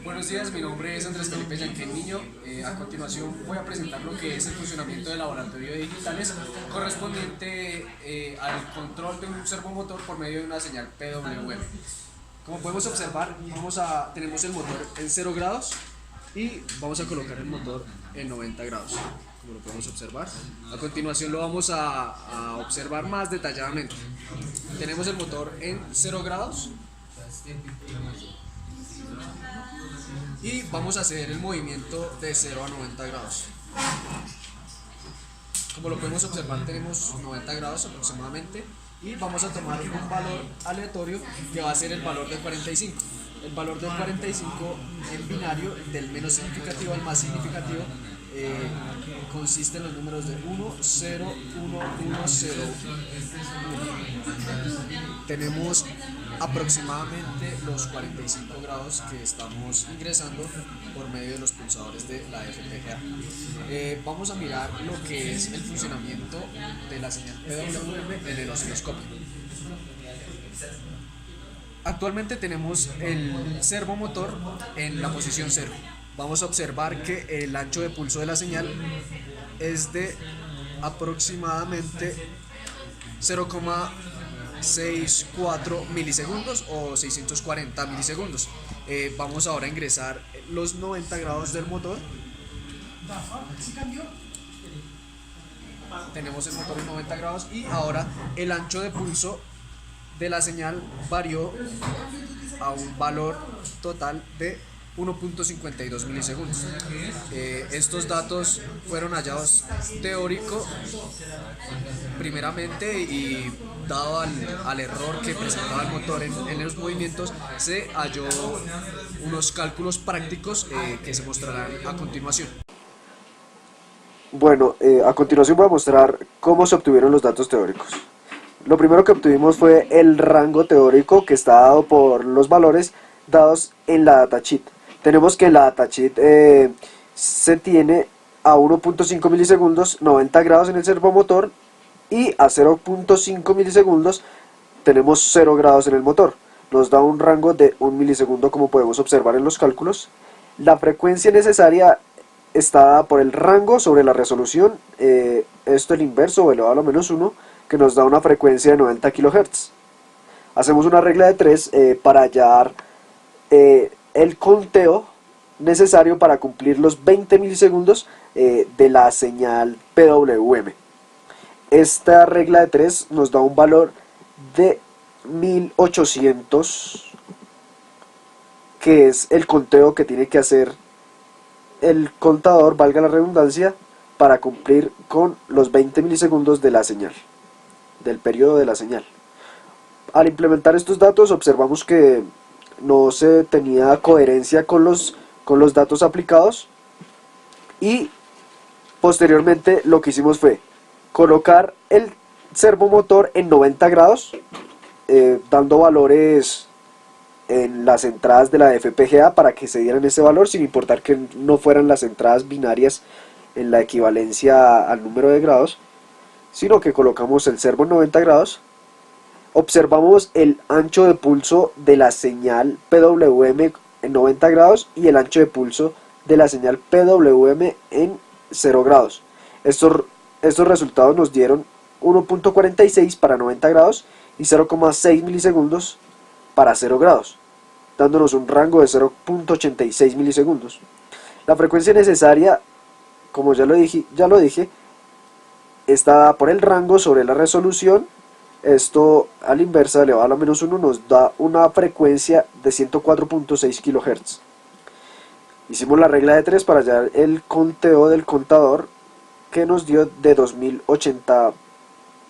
Buenos días, mi nombre es Andrés Felipe Yanquén Niño. A continuación voy a presentar lo que es el funcionamiento del laboratorio de digitales correspondiente al control de un servomotor por medio de una señal PWM. Como podemos observar, tenemos el motor en 0 grados y vamos a colocar el motor en 90 grados, como lo podemos observar. A continuación lo vamos a observar más detalladamente. Tenemos el motor en 0 grados y vamos a hacer el movimiento de 0 a 90 grados. Como lo podemos observar, tenemos 90 grados aproximadamente y vamos a tomar un valor aleatorio que va a ser el valor de 45. El valor del 45 en binario, del menos significativo al más significativo, consiste en los números de 1, 0, 1, 1, 0, 1. Tenemos aproximadamente los 45 grados que estamos ingresando por medio de los pulsadores de la FPGA. Vamos a mirar lo que es el funcionamiento de la señal PWM en el osciloscopio. Actualmente tenemos el servomotor en la posición 0. Vamos a observar que el ancho de pulso de la señal es de aproximadamente 0,64 milisegundos o 640 milisegundos. Vamos ahora a ingresar los 90 grados del motor. Tenemos el motor en 90 grados y ahora el ancho de pulso de la señal varió a un valor total de 1.52 milisegundos. Estos datos fueron hallados teórico primeramente, y dado al error que presentaba el motor en los movimientos, se halló unos cálculos prácticos que se mostrarán a continuación. Bueno, a continuación voy a mostrar cómo se obtuvieron los datos teóricos. Lo primero que obtuvimos fue el rango teórico, que está dado por los valores dados en la datasheet. Tenemos que en la datasheet se tiene a 1.5 milisegundos 90 grados en el servomotor, y a 0.5 milisegundos tenemos 0 grados en el motor. Nos da un rango de 1 milisegundo, como podemos observar en los cálculos. La frecuencia necesaria está dada por el rango sobre la resolución, esto el inverso elevado a lo menos 1, que nos da una frecuencia de 90 kHz. Hacemos una regla de 3 para hallar el conteo necesario para cumplir los 20 milisegundos de la señal PWM. Esta regla de 3 nos da un valor de 1800, que es el conteo que tiene que hacer el contador, valga la redundancia, para cumplir con los 20 milisegundos de la señal, del periodo de la señal. Al implementar estos datos observamos que no se tenía coherencia con los datos aplicados, y posteriormente lo que hicimos fue colocar el servomotor en 90 grados, dando valores en las entradas de la FPGA para que se dieran ese valor, sin importar que no fueran las entradas binarias en la equivalencia al número de grados, sino que colocamos el servo en 90 grados. Observamos el ancho de pulso de la señal PWM en 90 grados y el ancho de pulso de la señal PWM en 0 grados. Estos resultados nos dieron 1.46 para 90 grados y 0,6 milisegundos para 0 grados, dándonos un rango de 0.86 milisegundos. La frecuencia necesaria, como ya lo dije, está dada por el rango sobre la resolución. Esto a la inversa elevado a la menos 1 nos da una frecuencia de 104.6 kHz. Hicimos la regla de 3 para hallar el conteo del contador, que nos dio de 2080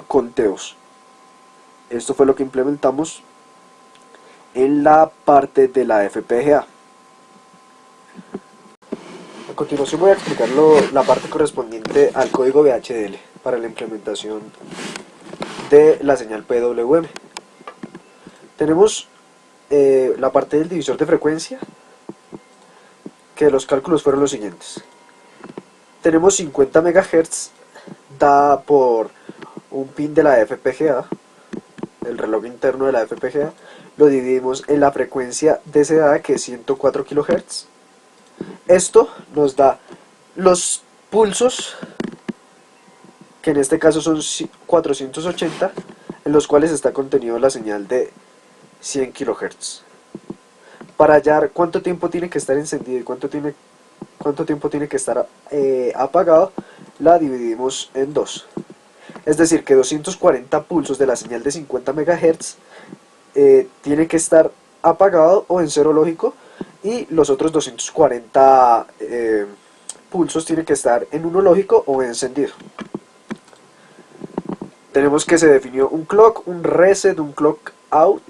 conteos. Esto fue lo que implementamos en la parte de la FPGA. A continuación voy a explicar la parte correspondiente al código VHDL para la implementación de la señal PWM. Tenemos la parte del divisor de frecuencia, que los cálculos fueron los siguientes. Tenemos 50 MHz dada por un pin de la FPGA, el reloj interno de la FPGA, lo dividimos en la frecuencia deseada, que es 104 kHz. Esto nos da los pulsos, que en este caso son 480, en los cuales está contenido la señal de 100 kHz. Para hallar cuánto tiempo tiene que estar encendido y cuánto tiempo tiene que estar apagado, la dividimos en dos. Es decir, que 240 pulsos de la señal de 50 MHz tiene que estar apagado o en cero lógico, y los otros 240 pulsos tienen que estar en uno lógico o encendido. Tenemos que se definió un clock, un reset, un clock out.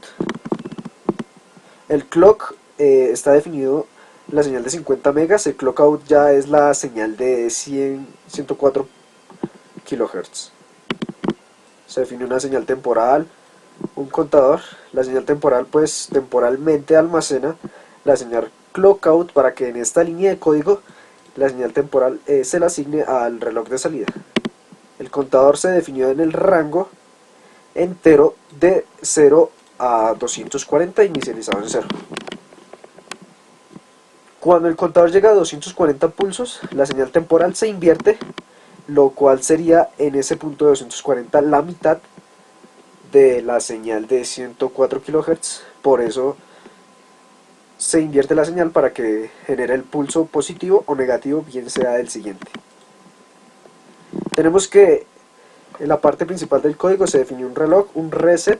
El clock está definido la señal de 50 megas, el clock out ya es la señal de 104 kHz. Se define una señal temporal, un contador. La señal temporal pues temporalmente almacena la señal clock out para que en esta línea de código la señal temporal se la asigne al reloj de salida. El contador se definió en el rango entero de 0 a 240, inicializado en 0. Cuando el contador llega a 240 pulsos, la señal temporal se invierte, lo cual sería en ese punto de 240 la mitad de la señal de 104 kHz. Por eso se invierte la señal para que genere el pulso positivo o negativo, bien sea el siguiente. Tenemos que en la parte principal del código se definió un reloj, un reset,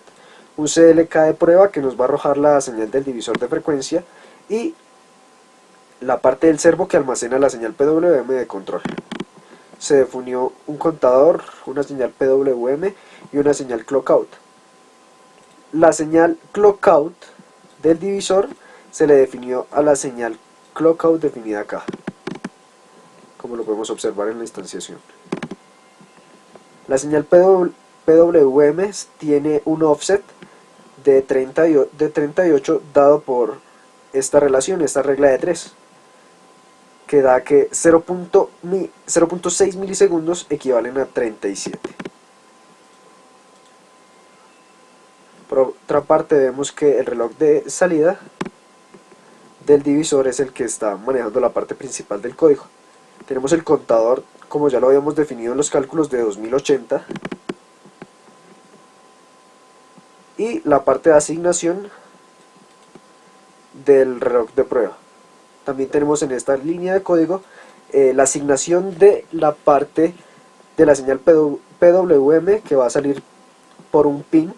un CLK de prueba que nos va a arrojar la señal del divisor de frecuencia, y la parte del servo que almacena la señal PWM de control. Se definió un contador, una señal PWM y una señal clock out. La señal clock out del divisor se le definió a la señal clock out definida acá, como lo podemos observar en la instanciación. La señal PWM tiene un offset de 38 dado por esta relación, esta regla de 3, que da que 0.6 milisegundos equivalen a 37. Por otra parte, vemos que el reloj de salida del divisor es el que está manejando la parte principal del código. Tenemos el contador, como ya lo habíamos definido en los cálculos, de 2080, y la parte de asignación del reloj de prueba. También tenemos en esta línea de código la asignación de la parte de la señal PWM, que va a salir por un pin,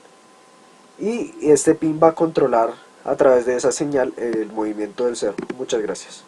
y este pin va a controlar a través de esa señal el movimiento del servo. Muchas gracias.